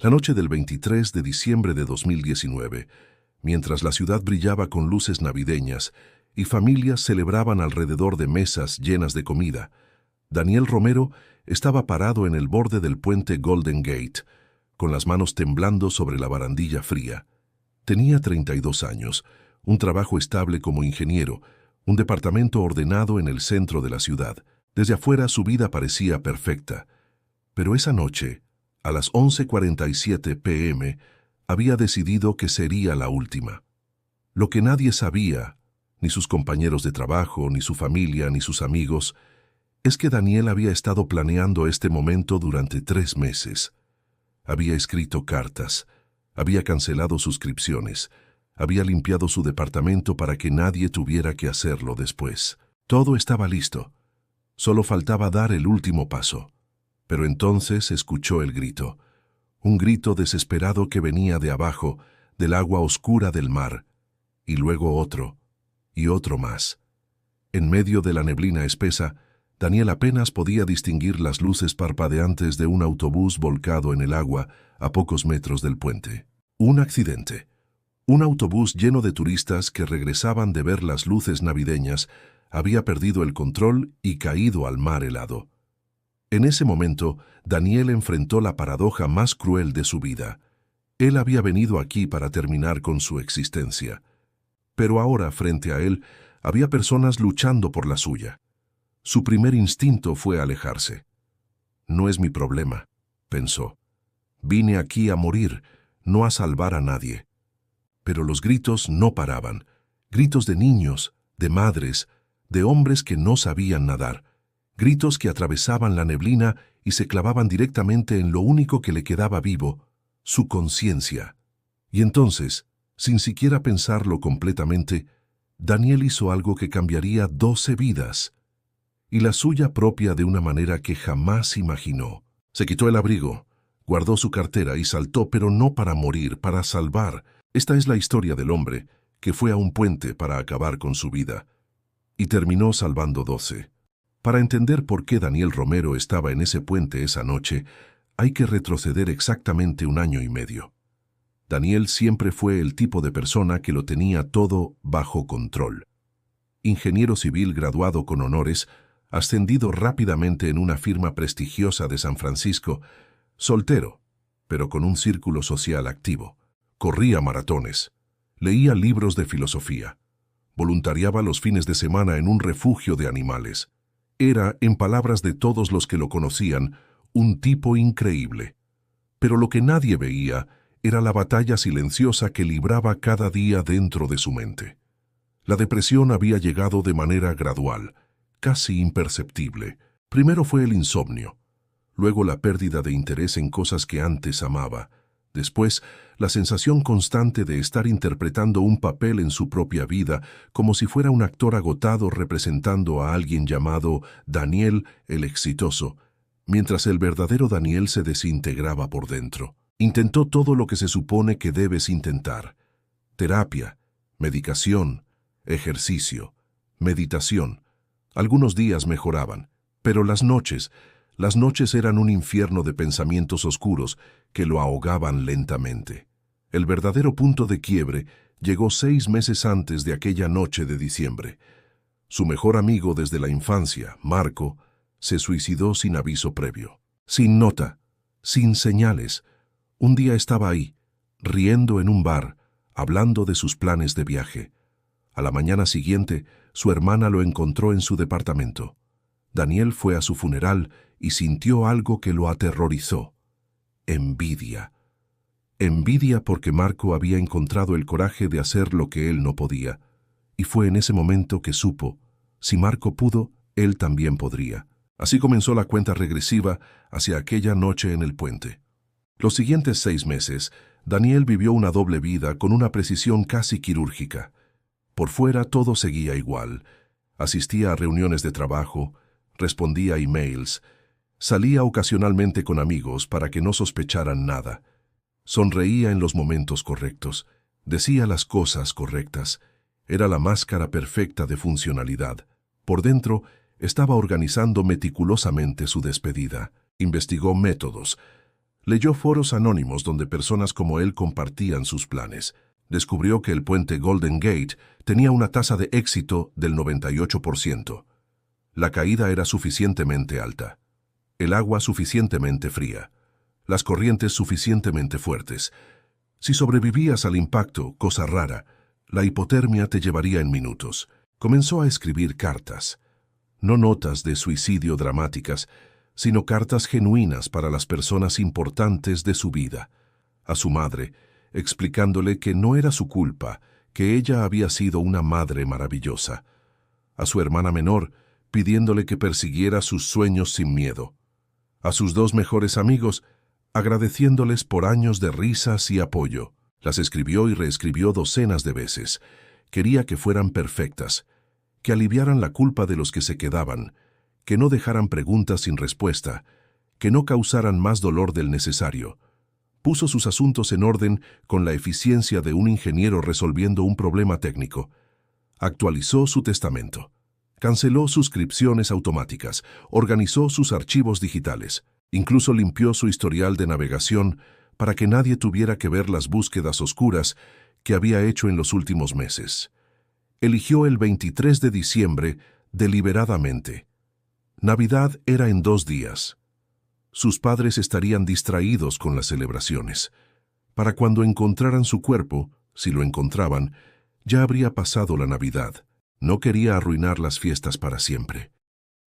La noche del 23 de diciembre de 2019, mientras la ciudad brillaba con luces navideñas y familias celebraban alrededor de mesas llenas de comida, Daniel Romero estaba parado en el borde del puente Golden Gate, con las manos temblando sobre la barandilla fría. Tenía 32 años, un trabajo estable como ingeniero, un departamento ordenado en el centro de la ciudad. Desde afuera su vida parecía perfecta. Pero esa noche, a las 11:47 p.m., había decidido que sería la última. Lo que nadie sabía, ni sus compañeros de trabajo, ni su familia, ni sus amigos, es que Daniel había estado planeando este momento durante 3 meses. Había escrito cartas, había cancelado suscripciones, había limpiado su departamento para que nadie tuviera que hacerlo después. Todo estaba listo. Solo faltaba dar el último paso. Pero entonces escuchó el grito. Un grito desesperado que venía de abajo, del agua oscura del mar, y luego otro, y otro más. En medio de la neblina espesa, Daniel apenas podía distinguir las luces parpadeantes de un autobús volcado en el agua a pocos metros del puente. Un accidente. Un autobús lleno de turistas que regresaban de ver las luces navideñas había perdido el control y caído al mar helado. En ese momento, Daniel enfrentó la paradoja más cruel de su vida. Él había venido aquí para terminar con su existencia. Pero ahora, frente a él, había personas luchando por la suya. Su primer instinto fue alejarse. «No es mi problema», pensó. «Vine aquí a morir, no a salvar a nadie». Pero los gritos no paraban. Gritos de niños, de madres, de hombres que no sabían nadar. Gritos que atravesaban la neblina y se clavaban directamente en lo único que le quedaba vivo, su conciencia. Y entonces, sin siquiera pensarlo completamente, Daniel hizo algo que cambiaría 12 vidas, y la suya propia de una manera que jamás imaginó. Se quitó el abrigo, guardó su cartera y saltó, pero no para morir, para salvar. Esta es la historia del hombre que fue a un puente para acabar con su vida, y terminó salvando 12. Para entender por qué Daniel Romero estaba en ese puente esa noche, hay que retroceder exactamente 1 año y medio. Daniel siempre fue el tipo de persona que lo tenía todo bajo control. Ingeniero civil graduado con honores, ascendido rápidamente en una firma prestigiosa de San Francisco, soltero, pero con un círculo social activo. Corría maratones, leía libros de filosofía, voluntariaba los fines de semana en un refugio de animales. Era, en palabras de todos los que lo conocían, un tipo increíble. Pero lo que nadie veía era la batalla silenciosa que libraba cada día dentro de su mente. La depresión había llegado de manera gradual, casi imperceptible. Primero fue el insomnio, luego la pérdida de interés en cosas que antes amaba, después la sensación constante de estar interpretando un papel en su propia vida, como si fuera un actor agotado representando a alguien llamado Daniel el exitoso, mientras el verdadero Daniel se desintegraba por dentro. Intentó todo lo que se supone que debes intentar: terapia, medicación, ejercicio, meditación. Algunos días mejoraban, pero las noches eran un infierno de pensamientos oscuros que lo ahogaban lentamente. El verdadero punto de quiebre llegó 6 meses antes de aquella noche de diciembre. Su mejor amigo desde la infancia, Marco, se suicidó sin aviso previo, sin nota, sin señales. Un día estaba ahí, riendo en un bar, hablando de sus planes de viaje. A la mañana siguiente, su hermana lo encontró en su departamento. Daniel fue a su funeral y sintió algo que lo aterrorizó: envidia. Envidia porque Marco había encontrado el coraje de hacer lo que él no podía. Y fue en ese momento que supo: si Marco pudo, él también podría. Así comenzó la cuenta regresiva hacia aquella noche en el puente. Los siguientes 6 meses, Daniel vivió una doble vida con una precisión casi quirúrgica. Por fuera todo seguía igual. Asistía a reuniones de trabajo, respondía a emails, salía ocasionalmente con amigos para que no sospecharan nada. Sonreía en los momentos correctos, decía las cosas correctas. Era la máscara perfecta de funcionalidad. Por dentro, estaba organizando meticulosamente su despedida. Investigó métodos. Leyó foros anónimos donde personas como él compartían sus planes. Descubrió que el puente Golden Gate tenía una tasa de éxito del 98%. La caída era suficientemente alta, el agua suficientemente fría, las corrientes suficientemente fuertes. Si sobrevivías al impacto, cosa rara, la hipotermia te llevaría en minutos. Comenzó a escribir cartas, no notas de suicidio dramáticas, sino cartas genuinas para las personas importantes de su vida. A su madre, explicándole que no era su culpa, que ella había sido una madre maravillosa. A su hermana menor, pidiéndole que persiguiera sus sueños sin miedo. A sus dos mejores amigos, agradeciéndoles por años de risas y apoyo. Las escribió y reescribió docenas de veces. Quería que fueran perfectas, que aliviaran la culpa de los que se quedaban, que no dejaran preguntas sin respuesta, que no causaran más dolor del necesario. Puso sus asuntos en orden con la eficiencia de un ingeniero resolviendo un problema técnico. Actualizó su testamento. Canceló suscripciones automáticas, organizó sus archivos digitales, incluso limpió su historial de navegación para que nadie tuviera que ver las búsquedas oscuras que había hecho en los últimos meses. Eligió el 23 de diciembre deliberadamente. Navidad era en 2 días. Sus padres estarían distraídos con las celebraciones. Para cuando encontraran su cuerpo, si lo encontraban, ya habría pasado la Navidad. No quería arruinar las fiestas para siempre.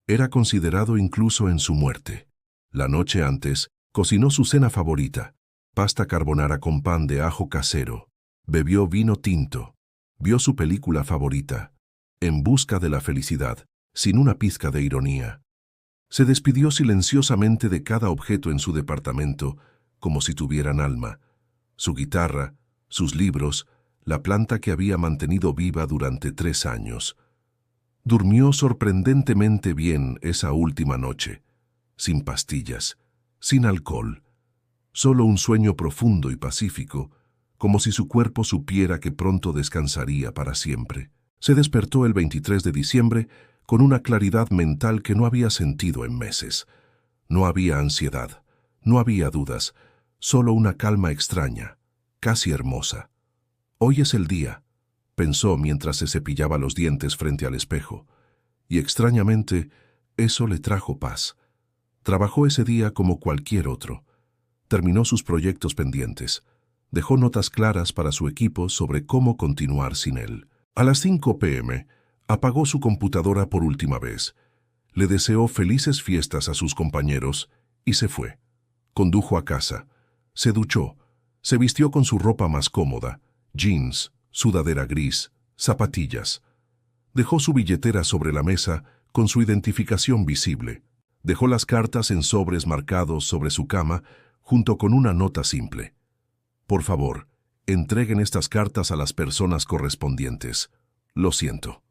Era considerado incluso en su muerte. La noche antes, cocinó su cena favorita, pasta carbonara con pan de ajo casero. Bebió vino tinto. Vio su película favorita, En busca de la felicidad, sin una pizca de ironía. Se despidió silenciosamente de cada objeto en su departamento, como si tuvieran alma. Su guitarra, sus libros, la planta que había mantenido viva durante 3 años. Durmió sorprendentemente bien esa última noche, sin pastillas, sin alcohol, solo un sueño profundo y pacífico, como si su cuerpo supiera que pronto descansaría para siempre. Se despertó el 23 de diciembre con una claridad mental que no había sentido en meses. No había ansiedad, no había dudas, solo una calma extraña, casi hermosa. Hoy es el día, pensó mientras se cepillaba los dientes frente al espejo, y extrañamente eso le trajo paz. Trabajó ese día como cualquier otro. Terminó sus proyectos pendientes. Dejó notas claras para su equipo sobre cómo continuar sin él. A las 5 p.m., apagó su computadora por última vez. Le deseó felices fiestas a sus compañeros y se fue. Condujo a casa. Se duchó. Se vistió con su ropa más cómoda. Jeans, sudadera gris, zapatillas. Dejó su billetera sobre la mesa con su identificación visible. Dejó las cartas en sobres marcados sobre su cama junto con una nota simple. Por favor, entreguen estas cartas a las personas correspondientes. Lo siento.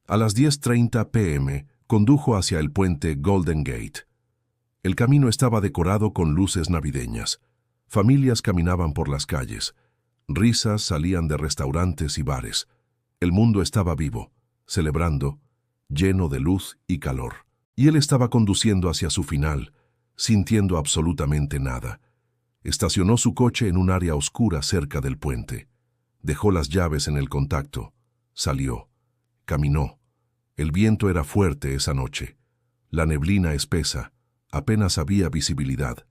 A las 10:30 p.m. condujo hacia el puente Golden Gate. El camino estaba decorado con luces navideñas. Familias caminaban por las calles. Risas salían de restaurantes y bares. El mundo estaba vivo, celebrando, lleno de luz y calor. Y él estaba conduciendo hacia su final, sintiendo absolutamente nada. Estacionó su coche en un área oscura cerca del puente. Dejó las llaves en el contacto. Salió. Caminó. El viento era fuerte esa noche. La neblina espesa. Apenas había visibilidad.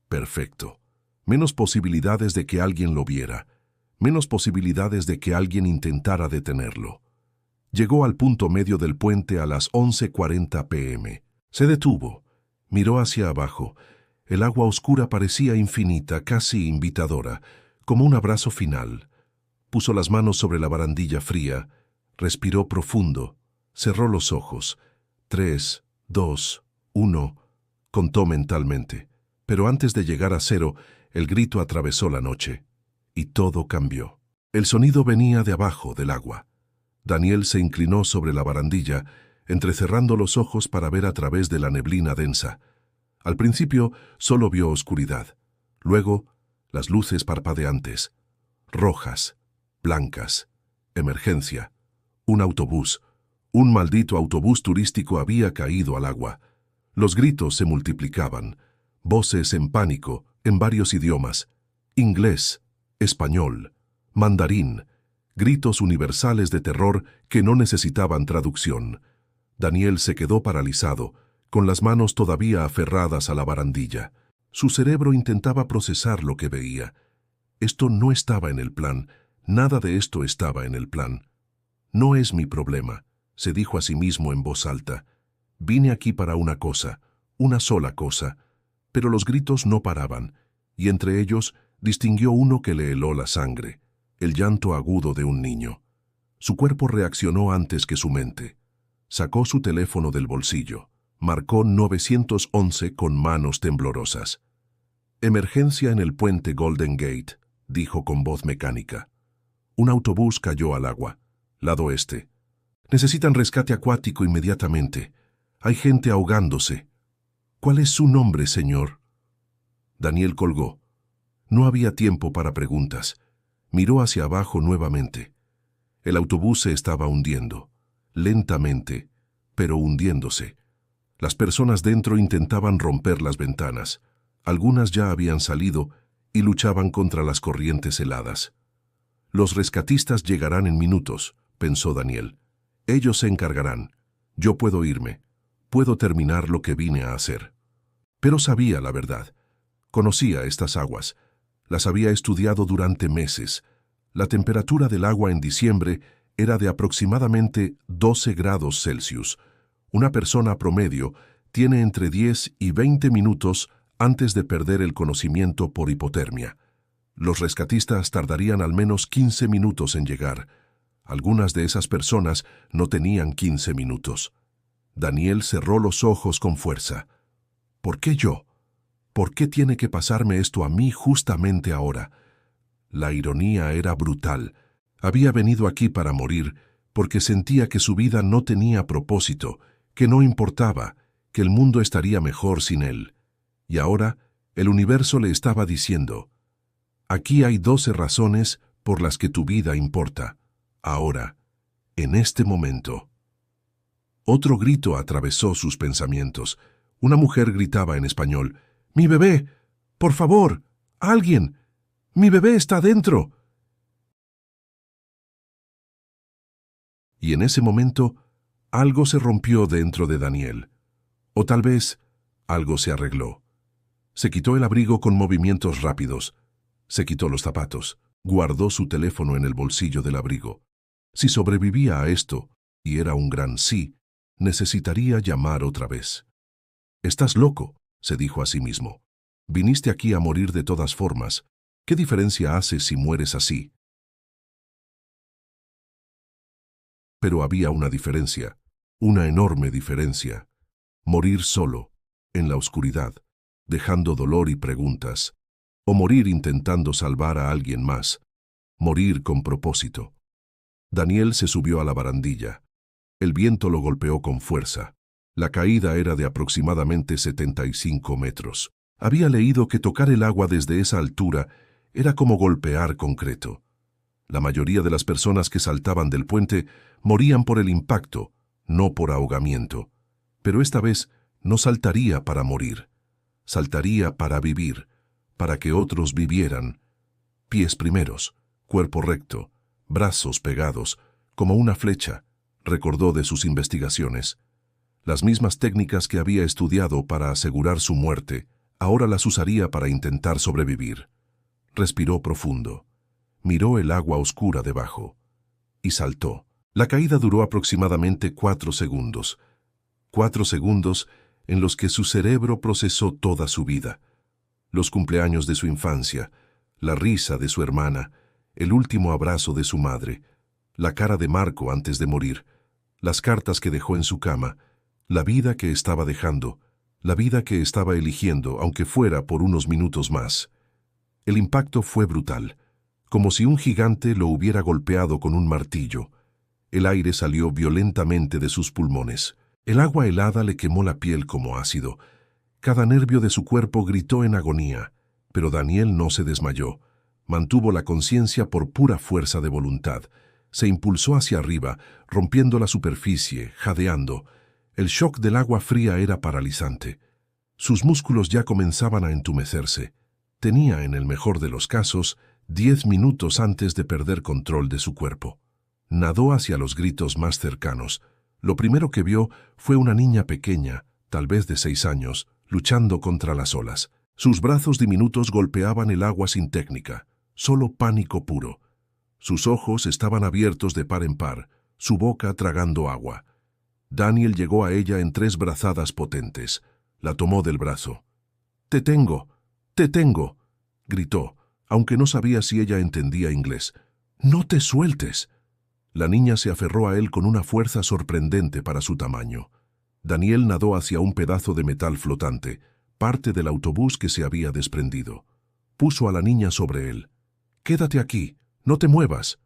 Perfecto. Menos posibilidades de que alguien lo viera. Menos posibilidades de que alguien intentara detenerlo. Llegó al punto medio del puente a las 11:40 p.m. Se detuvo. Miró hacia abajo. El agua oscura parecía infinita, casi invitadora, como un abrazo final. Puso las manos sobre la barandilla fría, respiró profundo, cerró los ojos. 3, 2, 1, contó mentalmente. Pero antes de llegar a 0, el grito atravesó la noche, y todo cambió. El sonido venía de abajo del agua. Daniel se inclinó sobre la barandilla, entrecerrando los ojos para ver a través de la neblina densa. Al principio solo vio oscuridad. Luego, las luces parpadeantes. Rojas, blancas. Emergencia. Un autobús. Un maldito autobús turístico había caído al agua. Los gritos se multiplicaban. Voces en pánico, en varios idiomas: inglés, español, mandarín, gritos universales de terror que no necesitaban traducción. Daniel se quedó paralizado, con las manos todavía aferradas a la barandilla. Su cerebro intentaba procesar lo que veía. Esto no estaba en el plan, nada de esto estaba en el plan. No es mi problema, se dijo a sí mismo en voz alta. Vine aquí para una cosa, una sola cosa. Pero los gritos no paraban, y entre ellos distinguió uno que le heló la sangre, el llanto agudo de un niño. Su cuerpo reaccionó antes que su mente. Sacó su teléfono del bolsillo. Marcó 911 con manos temblorosas. «Emergencia en el puente Golden Gate», dijo con voz mecánica. Un autobús cayó al agua, lado este. «Necesitan rescate acuático inmediatamente. Hay gente ahogándose». «¿Cuál es su nombre, señor?» Daniel colgó. No había tiempo para preguntas. Miró hacia abajo nuevamente. El autobús se estaba hundiendo, lentamente, pero hundiéndose. Las personas dentro intentaban romper las ventanas. Algunas ya habían salido y luchaban contra las corrientes heladas. «Los rescatistas llegarán en minutos», pensó Daniel. «Ellos se encargarán. Yo puedo irme. Puedo terminar lo que vine a hacer». Pero sabía la verdad. Conocía estas aguas. Las había estudiado durante meses. La temperatura del agua en diciembre era de aproximadamente 12 grados Celsius. Una persona promedio tiene entre 10 y 20 minutos antes de perder el conocimiento por hipotermia. Los rescatistas tardarían al menos 15 minutos en llegar. Algunas de esas personas no tenían 15 minutos. Daniel cerró los ojos con fuerza. ¿Por qué yo? ¿Por qué tiene que pasarme esto a mí justamente ahora? La ironía era brutal. Había venido aquí para morir porque sentía que su vida no tenía propósito, que no importaba, que el mundo estaría mejor sin él. Y ahora el universo le estaba diciendo: aquí hay 12 razones por las que tu vida importa. Ahora, en este momento. Otro grito atravesó sus pensamientos. Una mujer gritaba en español: «¡Mi bebé! ¡Por favor! ¡Alguien! ¡Mi bebé está dentro!». Y en ese momento, algo se rompió dentro de Daniel. O tal vez, algo se arregló. Se quitó el abrigo con movimientos rápidos. Se quitó los zapatos. Guardó su teléfono en el bolsillo del abrigo. Si sobrevivía a esto, y era un gran sí, necesitaría llamar otra vez. «Estás loco», se dijo a sí mismo. «Viniste aquí a morir de todas formas. ¿Qué diferencia hace si mueres así?». Pero había una diferencia, una enorme diferencia. Morir solo, en la oscuridad, dejando dolor y preguntas. O morir intentando salvar a alguien más. Morir con propósito. Daniel se subió a la barandilla. El viento lo golpeó con fuerza. La caída era de aproximadamente 75 metros. Había leído que tocar el agua desde esa altura era como golpear concreto. La mayoría de las personas que saltaban del puente morían por el impacto, no por ahogamiento. Pero esta vez no saltaría para morir. Saltaría para vivir, para que otros vivieran. Pies primeros, cuerpo recto, brazos pegados, como una flecha, recordó de sus investigaciones. Las mismas técnicas que había estudiado para asegurar su muerte, ahora las usaría para intentar sobrevivir. Respiró profundo. Miró el agua oscura debajo. Y saltó. La caída duró aproximadamente 4 segundos. 4 segundos en los que su cerebro procesó toda su vida. Los cumpleaños de su infancia, la risa de su hermana, el último abrazo de su madre, la cara de Marco antes de morir, las cartas que dejó en su cama, la vida que estaba dejando, la vida que estaba eligiendo, aunque fuera por unos minutos más. El impacto fue brutal, como si un gigante lo hubiera golpeado con un martillo. El aire salió violentamente de sus pulmones. El agua helada le quemó la piel como ácido. Cada nervio de su cuerpo gritó en agonía, pero Daniel no se desmayó. Mantuvo la conciencia por pura fuerza de voluntad. Se impulsó hacia arriba, rompiendo la superficie, jadeando. El shock del agua fría era paralizante. Sus músculos ya comenzaban a entumecerse. Tenía, en el mejor de los casos, 10 minutos antes de perder control de su cuerpo. Nadó hacia los gritos más cercanos. Lo primero que vio fue una niña pequeña, tal vez de 6 años, luchando contra las olas. Sus brazos diminutos golpeaban el agua sin técnica, solo pánico puro. Sus ojos estaban abiertos de par en par, su boca tragando agua. Daniel llegó a ella en 3 brazadas potentes. La tomó del brazo. «¡Te tengo! ¡Te tengo!», gritó, aunque no sabía si ella entendía inglés. «¡No te sueltes!». La niña se aferró a él con una fuerza sorprendente para su tamaño. Daniel nadó hacia un pedazo de metal flotante, parte del autobús que se había desprendido. Puso a la niña sobre él. «Quédate aquí, no te muevas»,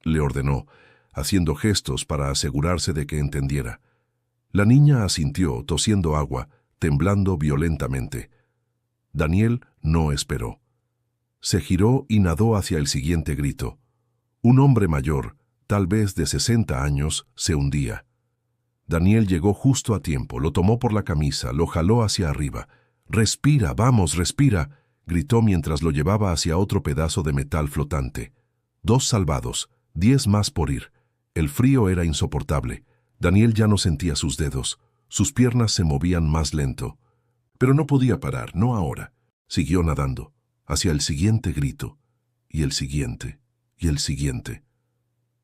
le ordenó, haciendo gestos para asegurarse de que entendiera. La niña asintió, tosiendo agua, temblando violentamente. Daniel no esperó. Se giró y nadó hacia el siguiente grito. Un hombre mayor, tal vez de 60 años, se hundía. Daniel llegó justo a tiempo, lo tomó por la camisa, lo jaló hacia arriba. «Respira, vamos, respira», gritó mientras lo llevaba hacia otro pedazo de metal flotante. 2 salvados, 10 más por ir. El frío era insoportable. Daniel ya no sentía sus dedos. Sus piernas se movían más lento. Pero no podía parar, no ahora. Siguió nadando, hacia el siguiente grito, y el siguiente, y el siguiente.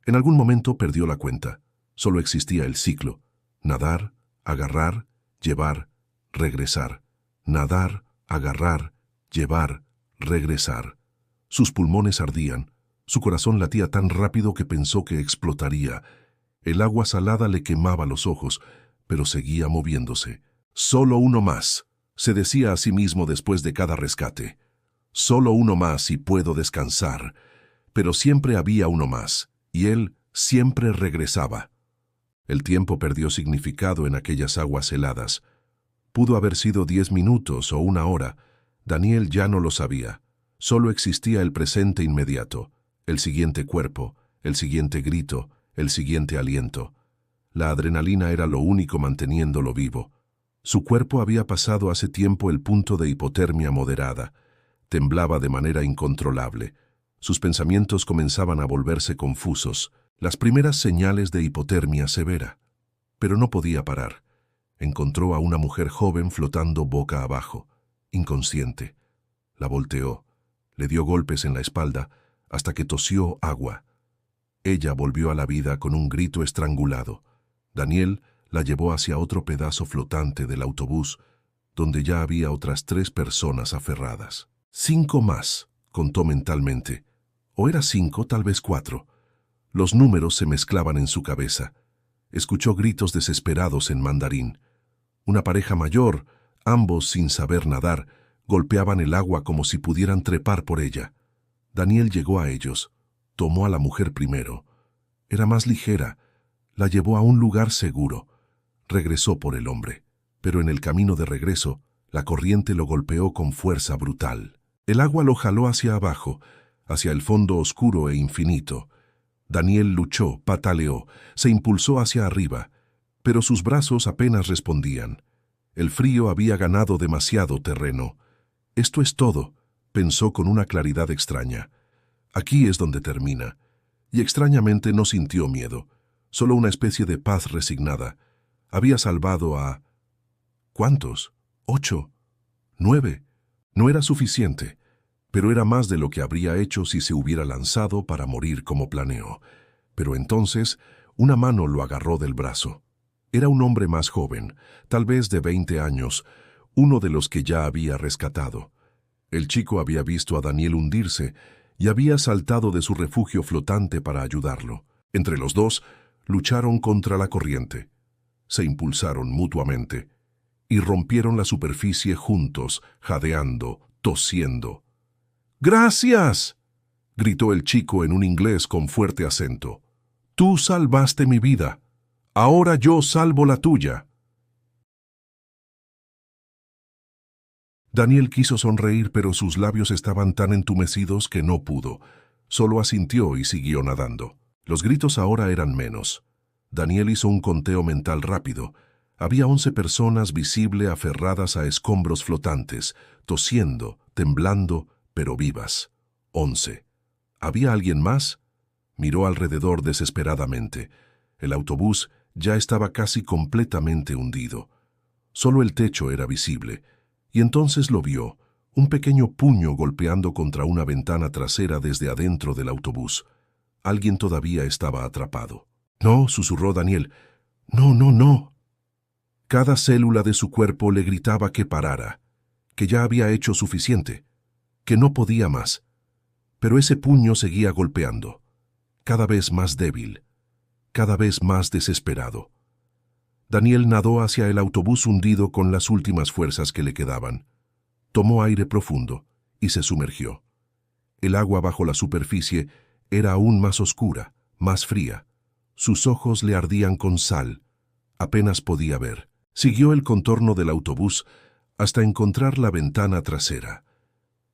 En algún momento perdió la cuenta. Solo existía el ciclo. Nadar, agarrar, llevar, regresar. Nadar, agarrar, llevar, regresar. Sus pulmones ardían. Su corazón latía tan rápido que pensó que explotaría. El agua salada le quemaba los ojos, pero seguía moviéndose. «Solo uno más», se decía a sí mismo después de cada rescate. «Solo uno más y puedo descansar». Pero siempre había uno más, y él siempre regresaba. El tiempo perdió significado en aquellas aguas heladas. Pudo haber sido 10 minutos o 1 hora. Daniel ya no lo sabía. Solo existía el presente inmediato, el siguiente cuerpo, el siguiente grito, el siguiente aliento. La adrenalina era lo único manteniéndolo vivo. Su cuerpo había pasado hace tiempo el punto de hipotermia moderada. Temblaba de manera incontrolable. Sus pensamientos comenzaban a volverse confusos, las primeras señales de hipotermia severa. Pero no podía parar. Encontró a una mujer joven flotando boca abajo, inconsciente. La volteó, le dio golpes en la espalda hasta que tosió agua. Ella volvió a la vida con un grito estrangulado. Daniel la llevó hacia otro pedazo flotante del autobús, donde ya había otras 3 personas aferradas. 5 más, contó mentalmente. O era 5, tal vez 4. Los números se mezclaban en su cabeza. Escuchó gritos desesperados en mandarín. Una pareja mayor, ambos sin saber nadar, golpeaban el agua como si pudieran trepar por ella. Daniel llegó a ellos. Tomó a la mujer primero. Era más ligera. La llevó a un lugar seguro. Regresó por el hombre. Pero en el camino de regreso, la corriente lo golpeó con fuerza brutal. El agua lo jaló hacia abajo, hacia el fondo oscuro e infinito. Daniel luchó, pataleó, se impulsó hacia arriba, pero sus brazos apenas respondían. El frío había ganado demasiado terreno. «Esto es todo», pensó con una claridad extraña. «Aquí es donde termina». Y extrañamente no sintió miedo, solo una especie de paz resignada. Había salvado a... ¿cuántos? 8, 9. No era suficiente, pero era más de lo que habría hecho si se hubiera lanzado para morir como planeó. Pero entonces una mano lo agarró del brazo. Era un hombre más joven, tal vez de 20 años, uno de los que ya había rescatado. El chico había visto a Daniel hundirse y había saltado de su refugio flotante para ayudarlo. Entre los dos, lucharon contra la corriente. Se impulsaron mutuamente y rompieron la superficie juntos, jadeando, tosiendo. «¡Gracias!», gritó el chico en un inglés con fuerte acento. «Tú salvaste mi vida. Ahora yo salvo la tuya». Daniel quiso sonreír, pero sus labios estaban tan entumecidos que no pudo. Solo asintió y siguió nadando. Los gritos ahora eran menos. Daniel hizo un conteo mental rápido. Había 11 personas visibles aferradas a escombros flotantes, tosiendo, temblando, pero vivas. 11. ¿Había alguien más? Miró alrededor desesperadamente. El autobús ya estaba casi completamente hundido. Solo el techo era visible, y entonces lo vio, un pequeño puño golpeando contra una ventana trasera desde adentro del autobús. Alguien todavía estaba atrapado. «No», susurró Daniel. «No, no, no». Cada célula de su cuerpo le gritaba que parara, que ya había hecho suficiente, que no podía más. Pero ese puño seguía golpeando, cada vez más débil, cada vez más desesperado. Daniel nadó hacia el autobús hundido con las últimas fuerzas que le quedaban. Tomó aire profundo y se sumergió. El agua bajo la superficie era aún más oscura, más fría. Sus ojos le ardían con sal. Apenas podía ver. Siguió el contorno del autobús hasta encontrar la ventana trasera.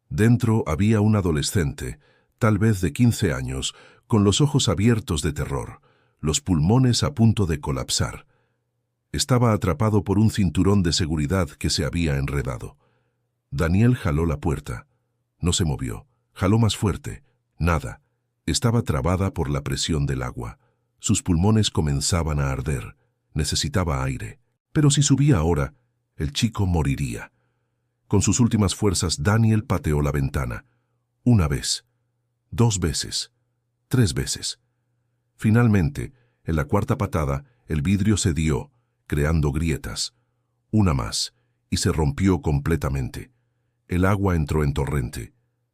Dentro había un adolescente, tal vez de 15 años, con los ojos abiertos de terror, los pulmones a punto de colapsar. Estaba atrapado por un cinturón de seguridad que se había enredado. Daniel jaló la puerta. No se movió. Jaló más fuerte. Nada. Estaba trabada por la presión del agua. Sus pulmones comenzaban a arder. Necesitaba aire. Pero si subía ahora, el chico moriría. Con sus últimas fuerzas, Daniel pateó la ventana. 1 vez, 2 veces, 3 veces. Finalmente, en la 4ª patada, el vidrio cedió, creando grietas. 1 más, y se rompió completamente. El agua entró en torrente.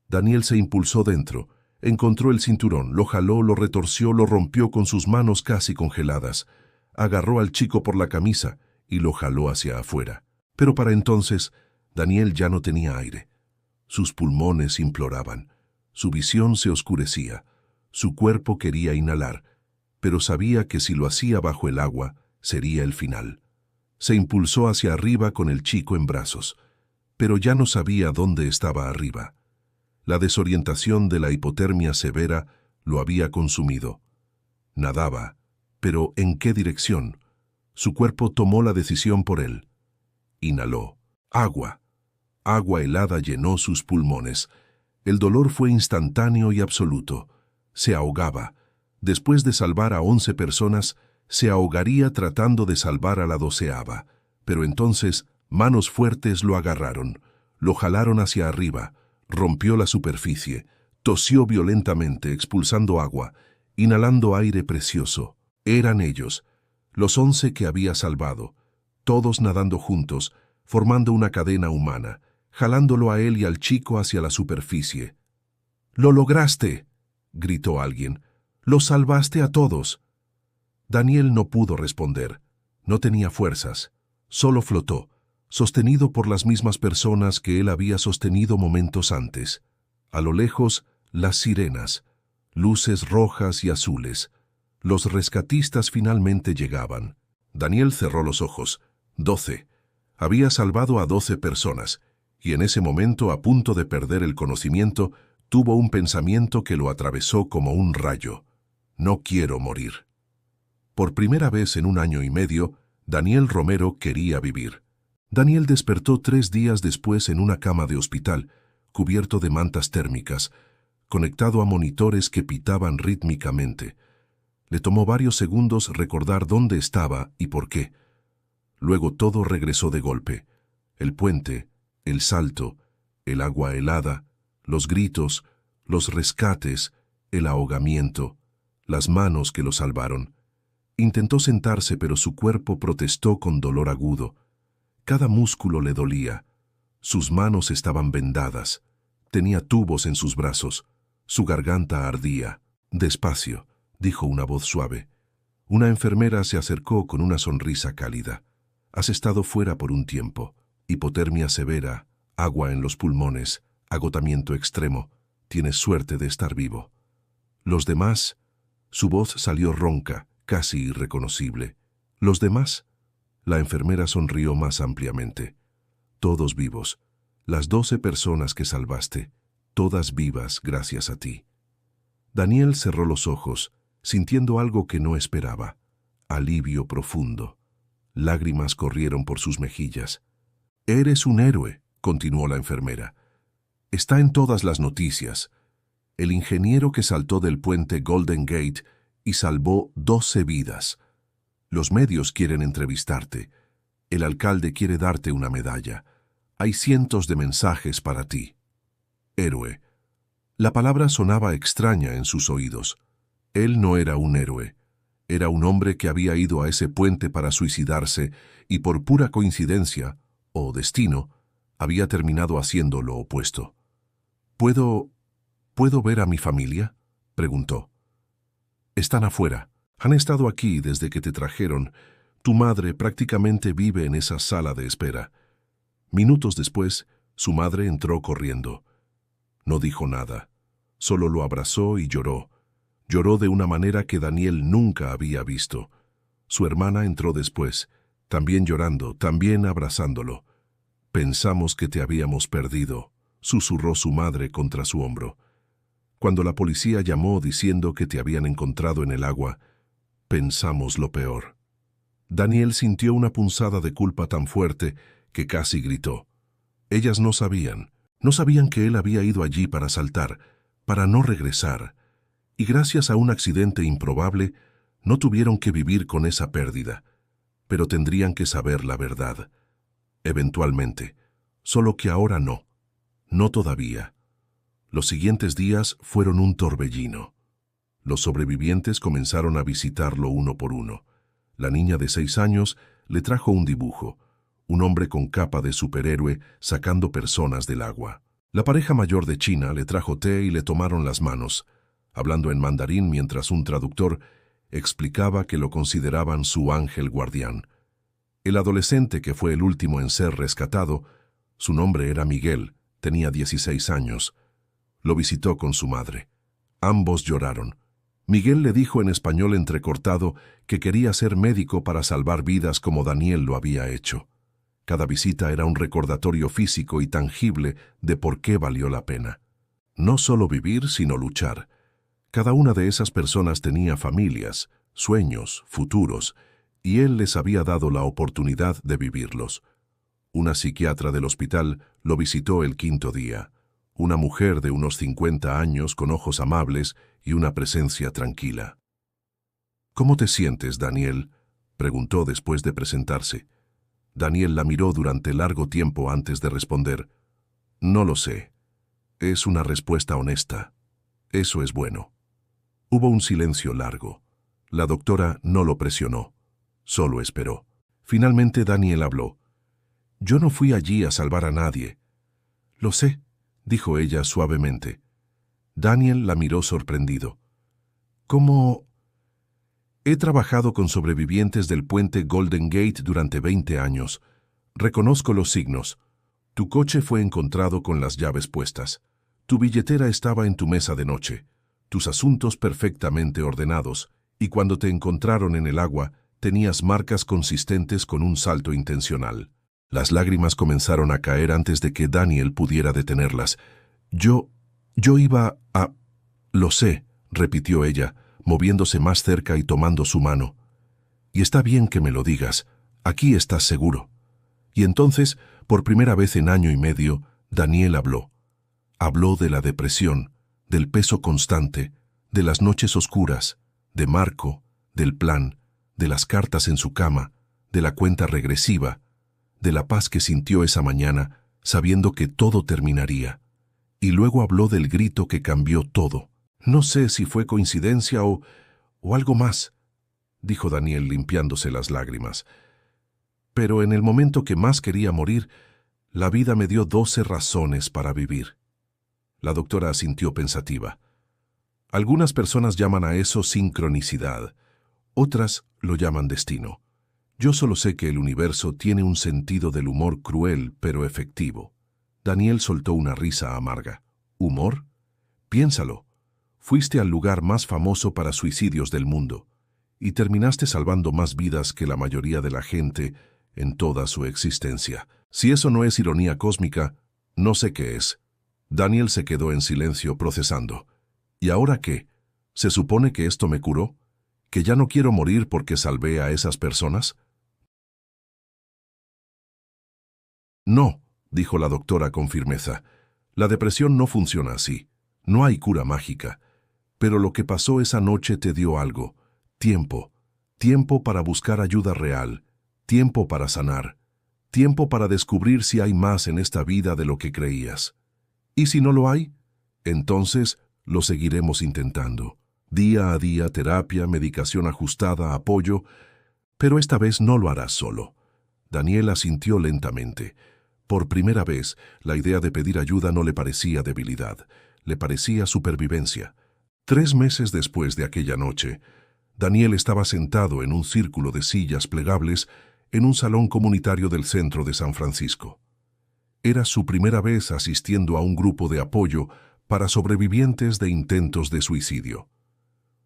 Daniel se impulsó dentro, encontró el cinturón, lo jaló, lo retorció, lo rompió con sus manos casi congeladas. Agarró al chico por la camisa y lo jaló hacia afuera. Pero para entonces, Daniel ya no tenía aire. Sus pulmones imploraban. Su visión se oscurecía. Su cuerpo quería inhalar, pero sabía que si lo hacía bajo el agua, sería el final. Se impulsó hacia arriba con el chico en brazos, pero ya no sabía dónde estaba arriba. La desorientación de la hipotermia severa lo había consumido. Nadaba, pero ¿en qué dirección? Su cuerpo tomó la decisión por él. Inhaló. Agua. Agua helada llenó sus pulmones. El dolor fue instantáneo y absoluto. Se ahogaba. Después de salvar a 11 personas, se ahogaría tratando de salvar a la 12ª. Pero entonces, manos fuertes lo agarraron. Lo jalaron hacia arriba. Rompió la superficie. Tosió violentamente, expulsando agua, inhalando aire precioso. Eran ellos, los 11 que había salvado, todos nadando juntos, formando una cadena humana, jalándolo a él y al chico hacia la superficie. «¡Lo lograste!», gritó alguien. «¡Lo salvaste a todos!». Daniel no pudo responder. No tenía fuerzas. Solo flotó, sostenido por las mismas personas que él había sostenido momentos antes. A lo lejos, las sirenas, luces rojas y azules. Los rescatistas finalmente llegaban. Daniel cerró los ojos. 12. Había salvado a 12 personas, y en ese momento, a punto de perder el conocimiento, tuvo un pensamiento que lo atravesó como un rayo. «No quiero morir». Por primera vez en 1 año y medio, Daniel Romero quería vivir. Daniel despertó 3 días después en una cama de hospital, cubierto de mantas térmicas, conectado a monitores que pitaban rítmicamente. Le tomó varios segundos recordar dónde estaba y por qué. Luego todo regresó de golpe. El puente, el salto, el agua helada, los gritos, los rescates, el ahogamiento, las manos que lo salvaron. Intentó sentarse, pero su cuerpo protestó con dolor agudo. Cada músculo le dolía. Sus manos estaban vendadas. Tenía tubos en sus brazos. Su garganta ardía. «Despacio», dijo una voz suave. Una enfermera se acercó con una sonrisa cálida. «Has estado fuera por un tiempo. Hipotermia severa, agua en los pulmones, agotamiento extremo. Tienes suerte de estar vivo». «¿Los demás?». Su voz salió ronca, casi irreconocible. «¿Los demás?». La enfermera sonrió más ampliamente. «Todos vivos. Las 12 personas que salvaste, todas vivas gracias a ti». Daniel cerró los ojos, sintiendo algo que no esperaba. Alivio profundo. Lágrimas corrieron por sus mejillas. «Eres un héroe», continuó la enfermera. «Está en todas las noticias. El ingeniero que saltó del puente Golden Gate y salvó 12 vidas. Los medios quieren entrevistarte. El alcalde quiere darte una medalla. Hay cientos de mensajes para ti». Héroe. La palabra sonaba extraña en sus oídos. Él no era un héroe. Era un hombre que había ido a ese puente para suicidarse y por pura coincidencia, o destino, había terminado haciendo lo opuesto. ¿Puedo ver a mi familia?», preguntó. «Están afuera. Han estado aquí desde que te trajeron. Tu madre prácticamente vive en esa sala de espera». Minutos después, su madre entró corriendo. No dijo nada. Solo lo abrazó y lloró. Lloró de una manera que Daniel nunca había visto. Su hermana entró después, también llorando, también abrazándolo. «Pensamos que te habíamos perdido», susurró su madre contra su hombro. «Cuando la policía llamó diciendo que te habían encontrado en el agua, pensamos lo peor». Daniel sintió una punzada de culpa tan fuerte que casi gritó. Ellas no sabían que él había ido allí para saltar, para no regresar, y gracias a un accidente improbable no tuvieron que vivir con esa pérdida, pero tendrían que saber la verdad. Eventualmente, solo que ahora no todavía. Los siguientes días fueron un torbellino. Los sobrevivientes comenzaron a visitarlo uno por uno. La niña de 6 años le trajo un dibujo, un hombre con capa de superhéroe sacando personas del agua. La pareja mayor de China le trajo té y le tomaron las manos, hablando en mandarín mientras un traductor explicaba que lo consideraban su ángel guardián. El adolescente, que fue el último en ser rescatado, su nombre era Miguel, tenía 16 años. Lo visitó con su madre. Ambos lloraron. Miguel le dijo en español entrecortado que quería ser médico para salvar vidas como Daniel lo había hecho. Cada visita era un recordatorio físico y tangible de por qué valió la pena. No solo vivir, sino luchar. Cada una de esas personas tenía familias, sueños, futuros, y él les había dado la oportunidad de vivirlos. Una psiquiatra del hospital lo visitó el 5.º día. Una mujer de unos 50 años con ojos amables y una presencia tranquila. «¿Cómo te sientes, Daniel?», preguntó después de presentarse. Daniel la miró durante largo tiempo antes de responder. «No lo sé. Es una respuesta honesta. Eso es bueno». Hubo un silencio largo. La doctora no lo presionó. Solo esperó. Finalmente Daniel habló. «Yo no fui allí a salvar a nadie». «Lo sé», dijo ella suavemente. Daniel la miró sorprendido. «¿Cómo...?» «He trabajado con sobrevivientes del puente Golden Gate durante 20 años. Reconozco los signos. Tu coche fue encontrado con las llaves puestas. Tu billetera estaba en tu mesa de noche. Tus asuntos perfectamente ordenados. Y cuando te encontraron en el agua, tenías marcas consistentes con un salto intencional». Las lágrimas comenzaron a caer antes de que Daniel pudiera detenerlas. Yo iba a... «Lo sé», repitió ella, moviéndose más cerca y tomando su mano. «Y está bien que me lo digas. Aquí estás seguro». Y entonces, por primera vez en año y medio, Daniel habló. Habló de la depresión, del peso constante, de las noches oscuras, de Marco, del plan, de las cartas en su cama, de la cuenta regresiva, de la paz que sintió esa mañana, sabiendo que todo terminaría. Y luego habló del grito que cambió todo. «No sé si fue coincidencia o algo más», dijo Daniel limpiándose las lágrimas. «Pero en el momento que más quería morir, la vida me dio 12 razones para vivir». La doctora asintió pensativa. «Algunas personas llaman a eso sincronicidad, otras lo llaman destino. Yo solo sé que el universo tiene un sentido del humor cruel pero efectivo». Daniel soltó una risa amarga. «¿Humor? Piénsalo. Fuiste al lugar más famoso para suicidios del mundo y terminaste salvando más vidas que la mayoría de la gente en toda su existencia. Si eso no es ironía cósmica, no sé qué es». Daniel se quedó en silencio procesando. «¿Y ahora qué? ¿Se supone que esto me curó? ¿Que ya no quiero morir porque salvé a esas personas?». No, dijo la doctora con firmeza. La depresión no funciona así. No hay cura mágica. Pero lo que pasó esa noche te dio algo. Tiempo. Tiempo para buscar ayuda real. Tiempo para sanar. Tiempo para descubrir si hay más en esta vida de lo que creías. ¿Y si no lo hay? Entonces lo seguiremos intentando. Día a día, terapia, medicación ajustada, apoyo, pero esta vez no lo harás solo. Daniel asintió lentamente. Por primera vez, la idea de pedir ayuda no le parecía debilidad, le parecía supervivencia. 3 meses después de aquella noche, Daniel estaba sentado en un círculo de sillas plegables en un salón comunitario del centro de San Francisco. Era su primera vez asistiendo a un grupo de apoyo para sobrevivientes de intentos de suicidio.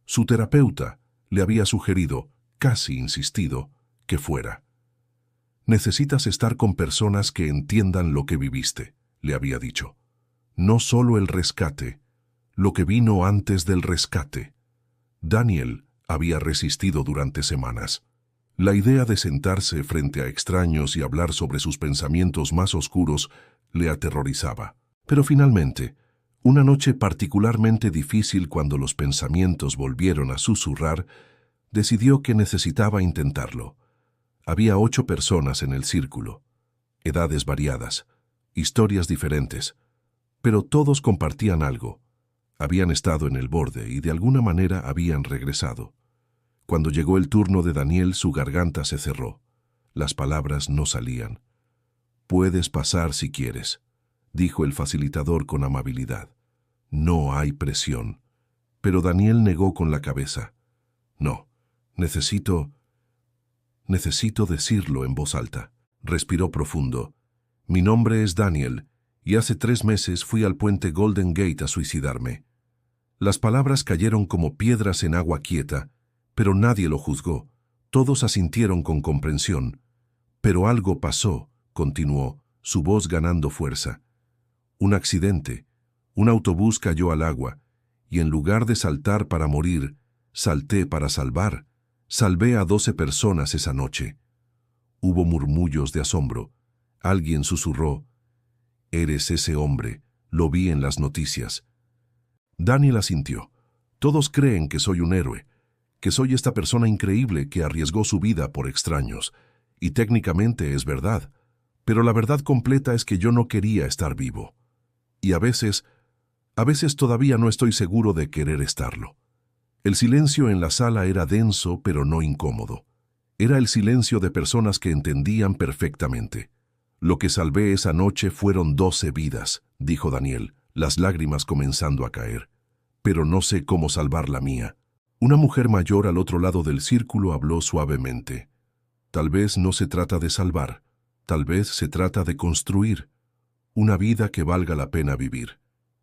Su terapeuta le había sugerido, casi insistido, que fuera. Necesitas estar con personas que entiendan lo que viviste, le había dicho. No solo el rescate, lo que vino antes del rescate. Daniel había resistido durante semanas. La idea de sentarse frente a extraños y hablar sobre sus pensamientos más oscuros le aterrorizaba. Pero finalmente, una noche particularmente difícil cuando los pensamientos volvieron a susurrar, decidió que necesitaba intentarlo. Había 8 personas en el círculo, edades variadas, historias diferentes, pero todos compartían algo. Habían estado en el borde y de alguna manera habían regresado. Cuando llegó el turno de Daniel, su garganta se cerró. Las palabras no salían. «Puedes pasar si quieres», dijo el facilitador con amabilidad. «No hay presión». Pero Daniel negó con la cabeza. «No, necesito decirlo en voz alta». Respiró profundo. «Mi nombre es Daniel, y hace 3 meses fui al puente Golden Gate a suicidarme». Las palabras cayeron como piedras en agua quieta, pero nadie lo juzgó. Todos asintieron con comprensión. «Pero algo pasó», continuó, su voz ganando fuerza. «Un accidente. Un autobús cayó al agua, y en lugar de saltar para morir, salté para salvar. Salvé a 12 personas esa noche». Hubo murmullos de asombro. Alguien susurró: «Eres ese hombre. Lo vi en las noticias». Daniel asintió. «Todos creen que soy un héroe, que soy esta persona increíble que arriesgó su vida por extraños. Y técnicamente es verdad. Pero la verdad completa es que yo no quería estar vivo. Y a veces todavía no estoy seguro de querer estarlo». El silencio en la sala era denso, pero no incómodo. Era el silencio de personas que entendían perfectamente. «Lo que salvé esa noche fueron 12 vidas», dijo Daniel, las lágrimas comenzando a caer. «Pero no sé cómo salvar la mía». Una mujer mayor al otro lado del círculo habló suavemente. «Tal vez no se trata de salvar, tal vez se trata de construir una vida que valga la pena vivir,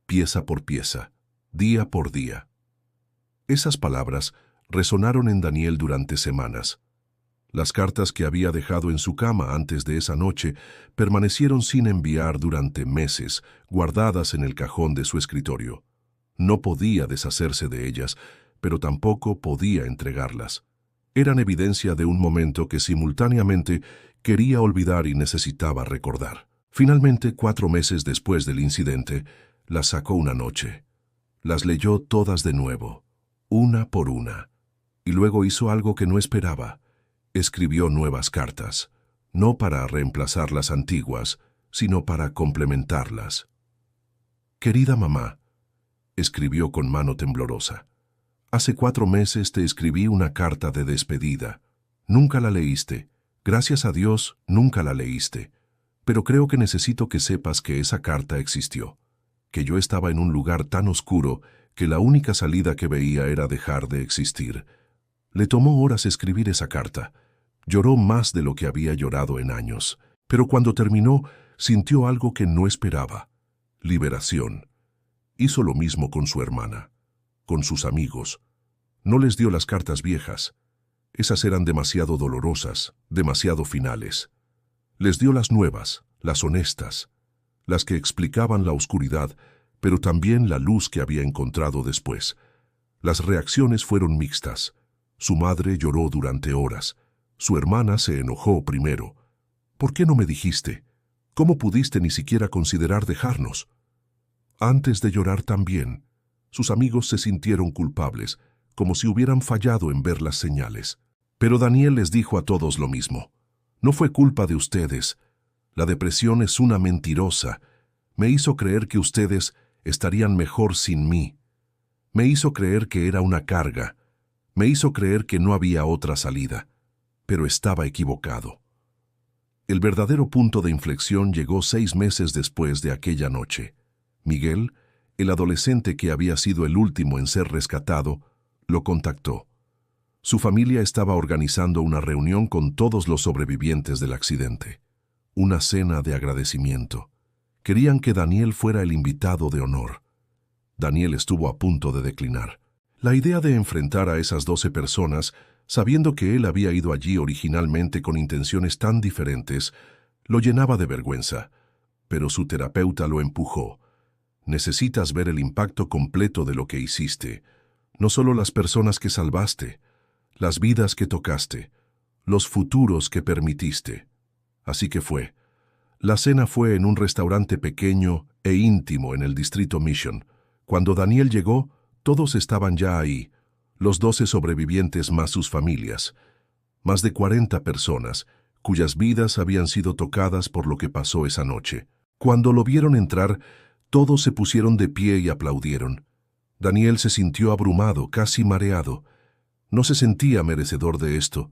pieza por pieza, día por día». Esas palabras resonaron en Daniel durante semanas. Las cartas que había dejado en su cama antes de esa noche permanecieron sin enviar durante meses, guardadas en el cajón de su escritorio. No podía deshacerse de ellas, pero tampoco podía entregarlas. Eran evidencia de un momento que simultáneamente quería olvidar y necesitaba recordar. Finalmente, 4 meses después del incidente, las sacó una noche. Las leyó todas de nuevo, una por una, y luego hizo algo que no esperaba. Escribió nuevas cartas, no para reemplazar las antiguas, sino para complementarlas. «Querida mamá», escribió con mano temblorosa, «hace 4 meses te escribí una carta de despedida. Nunca la leíste. Gracias a Dios, nunca la leíste. Pero creo que necesito que sepas que esa carta existió, que yo estaba en un lugar tan oscuro que la única salida que veía era dejar de existir». Le tomó horas escribir esa carta. Lloró más de lo que había llorado en años, pero cuando terminó, sintió algo que no esperaba: liberación. Hizo lo mismo con su hermana, con sus amigos. No les dio las cartas viejas. Esas eran demasiado dolorosas, demasiado finales. Les dio las nuevas, las honestas, las que explicaban la oscuridad, pero también la luz que había encontrado después. Las reacciones fueron mixtas. Su madre lloró durante horas. Su hermana se enojó primero. «¿Por qué no me dijiste? ¿Cómo pudiste ni siquiera considerar dejarnos? Antes de llorar también, sus amigos se sintieron culpables, como si hubieran fallado en ver las señales. Pero Daniel les dijo a todos lo mismo. No fue culpa de ustedes. La depresión es una mentirosa. Me hizo creer que ustedes estarían mejor sin mí. Me hizo creer que era una carga. Me hizo creer que no había otra salida. Pero estaba equivocado. El verdadero punto de inflexión llegó 6 meses después de aquella noche. Miguel, el adolescente que había sido el último en ser rescatado, lo contactó. Su familia estaba organizando una reunión con todos los sobrevivientes del accidente. Una cena de agradecimiento. Querían que Daniel fuera el invitado de honor. Daniel estuvo a punto de declinar. La idea de enfrentar a esas 12 personas, sabiendo que él había ido allí originalmente con intenciones tan diferentes, lo llenaba de vergüenza. Pero su terapeuta lo empujó. Necesitas ver el impacto completo de lo que hiciste. No solo las personas que salvaste, las vidas que tocaste, los futuros que permitiste. Así que fue. La cena fue en un restaurante pequeño e íntimo en el distrito Mission. Cuando Daniel llegó, todos estaban ya ahí, los 12 sobrevivientes más sus familias. Más de 40 personas, cuyas vidas habían sido tocadas por lo que pasó esa noche. Cuando lo vieron entrar, todos se pusieron de pie y aplaudieron. Daniel se sintió abrumado, casi mareado. No se sentía merecedor de esto,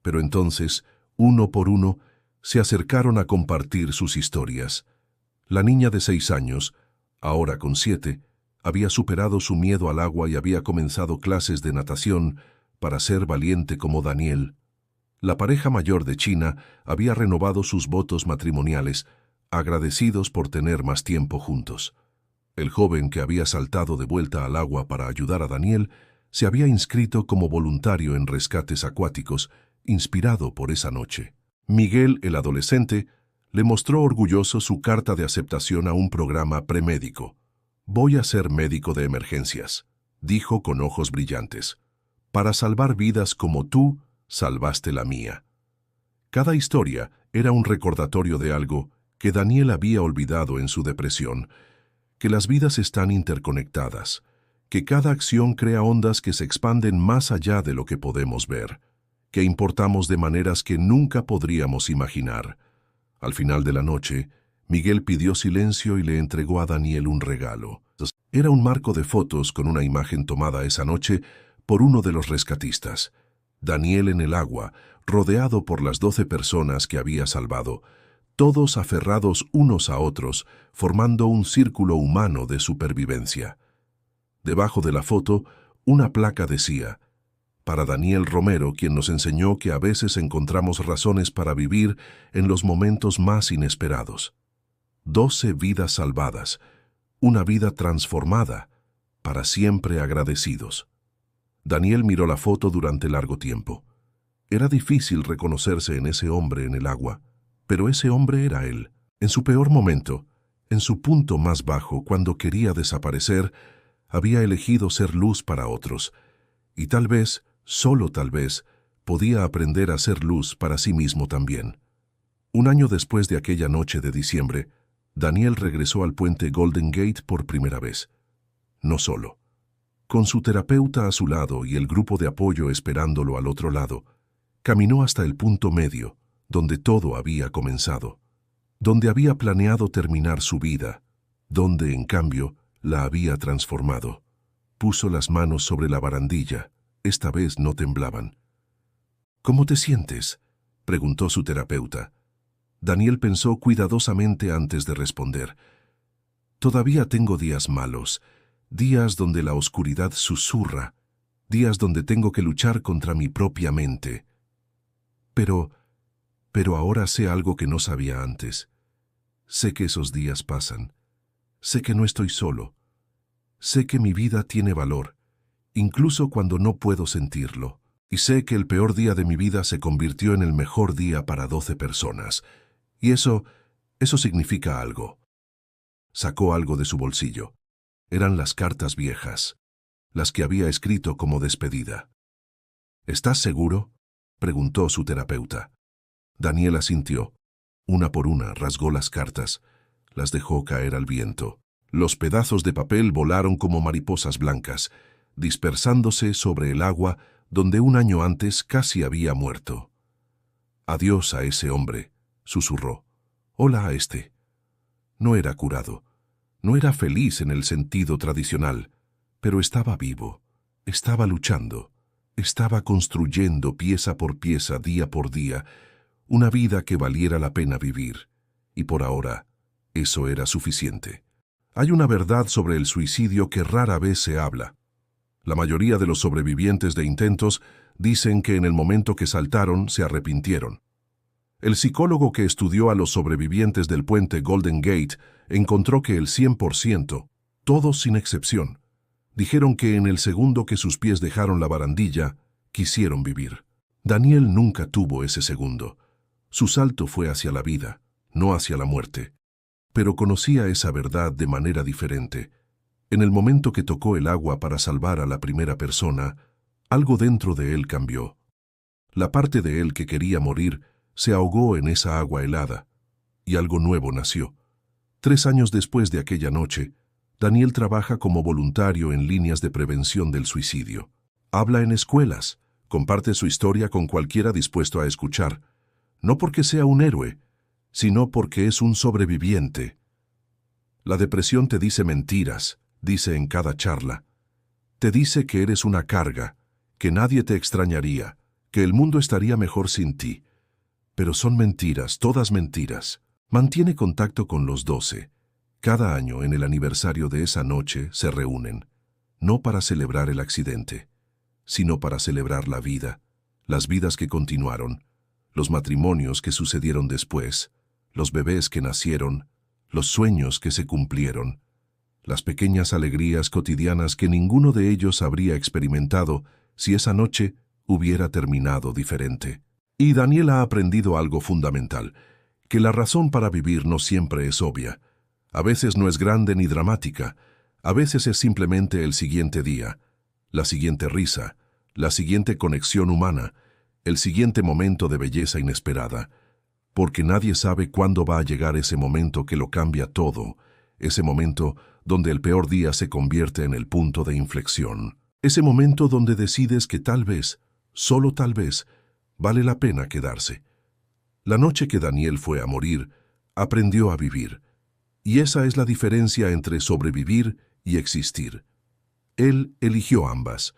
pero entonces, uno por uno, se acercaron a compartir sus historias. La niña de 6 años, ahora con 7, había superado su miedo al agua y había comenzado clases de natación para ser valiente como Daniel. La pareja mayor de China había renovado sus votos matrimoniales, agradecidos por tener más tiempo juntos. El joven que había saltado de vuelta al agua para ayudar a Daniel se había inscrito como voluntario en rescates acuáticos, inspirado por esa noche. Miguel, el adolescente, le mostró orgulloso su carta de aceptación a un programa premédico. «Voy a ser médico de emergencias», dijo con ojos brillantes, «para salvar vidas como tú salvaste la mía». Cada historia era un recordatorio de algo que Daniel había olvidado en su depresión, que las vidas están interconectadas, que cada acción crea ondas que se expanden más allá de lo que podemos ver, que importamos de maneras que nunca podríamos imaginar. Al final de la noche, Miguel pidió silencio y le entregó a Daniel un regalo. Era un marco de fotos con una imagen tomada esa noche por uno de los rescatistas. Daniel en el agua, rodeado por las 12 personas que había salvado, todos aferrados unos a otros, formando un círculo humano de supervivencia. Debajo de la foto, una placa decía: «Para Daniel Romero, quien nos enseñó que a veces encontramos razones para vivir en los momentos más inesperados». 12 vidas salvadas, una vida transformada, para siempre agradecidos. Daniel miró la foto durante largo tiempo. Era difícil reconocerse en ese hombre en el agua, pero ese hombre era él. En su peor momento, en su punto más bajo, cuando quería desaparecer, había elegido ser luz para otros, y tal vez, solo tal vez, podía aprender a ser luz para sí mismo también. Un año después de aquella noche de diciembre, Daniel regresó al puente Golden Gate por primera vez. No solo. Con su terapeuta a su lado y el grupo de apoyo esperándolo al otro lado, caminó hasta el punto medio, donde todo había comenzado, donde había planeado terminar su vida, donde, en cambio, la había transformado. Puso las manos sobre la barandilla. Esta vez no temblaban. «¿Cómo te sientes?», preguntó su terapeuta. Daniel pensó cuidadosamente antes de responder. «Todavía tengo días malos, días donde la oscuridad susurra, días donde tengo que luchar contra mi propia mente. Pero ahora sé algo que no sabía antes. Sé que esos días pasan. Sé que no estoy solo. Sé que mi vida tiene valor, incluso cuando no puedo sentirlo. Y sé que el peor día de mi vida se convirtió en el mejor día para 12 personas. Y eso significa algo». Sacó algo de su bolsillo. Eran las cartas viejas, las que había escrito como despedida. «¿Estás seguro?», preguntó su terapeuta. Daniel asintió. Una por una rasgó las cartas, las dejó caer al viento. Los pedazos de papel volaron como mariposas blancas, dispersándose sobre el agua donde un año antes casi había muerto. «Adiós a ese hombre», susurró. «Hola a este». No era curado, no era feliz en el sentido tradicional, pero estaba vivo, estaba luchando, estaba construyendo pieza por pieza, día por día, una vida que valiera la pena vivir, y por ahora eso era suficiente. Hay una verdad sobre el suicidio que rara vez se habla. La mayoría de los sobrevivientes de intentos dicen que en el momento que saltaron se arrepintieron. El psicólogo que estudió a los sobrevivientes del puente Golden Gate encontró que el 100%, todos sin excepción, dijeron que en el segundo que sus pies dejaron la barandilla, quisieron vivir. Daniel nunca tuvo ese segundo. Su salto fue hacia la vida, no hacia la muerte. Pero conocía esa verdad de manera diferente. En el momento que tocó el agua para salvar a la primera persona, algo dentro de él cambió. La parte de él que quería morir se ahogó en esa agua helada, y algo nuevo nació. 3 años después de aquella noche, Daniel trabaja como voluntario en líneas de prevención del suicidio. Habla en escuelas, comparte su historia con cualquiera dispuesto a escuchar, no porque sea un héroe, sino porque es un sobreviviente. La depresión te dice mentiras, dice en cada charla. Te dice que eres una carga, que nadie te extrañaría, que el mundo estaría mejor sin ti. Pero son mentiras, todas mentiras. Mantiene contacto con los 12. Cada año, en el aniversario de esa noche, se reúnen, no para celebrar el accidente, sino para celebrar la vida, las vidas que continuaron, los matrimonios que sucedieron después, los bebés que nacieron, los sueños que se cumplieron, las pequeñas alegrías cotidianas que ninguno de ellos habría experimentado si esa noche hubiera terminado diferente. Y Daniel ha aprendido algo fundamental, que la razón para vivir no siempre es obvia. A veces no es grande ni dramática, a veces es simplemente el siguiente día, la siguiente risa, la siguiente conexión humana, el siguiente momento de belleza inesperada, porque nadie sabe cuándo va a llegar ese momento que lo cambia todo, ese momento donde el peor día se convierte en el punto de inflexión, ese momento donde decides que tal vez, solo tal vez, vale la pena quedarse. La noche que Daniel fue a morir, aprendió a vivir, y esa es la diferencia entre sobrevivir y existir. Él eligió ambas,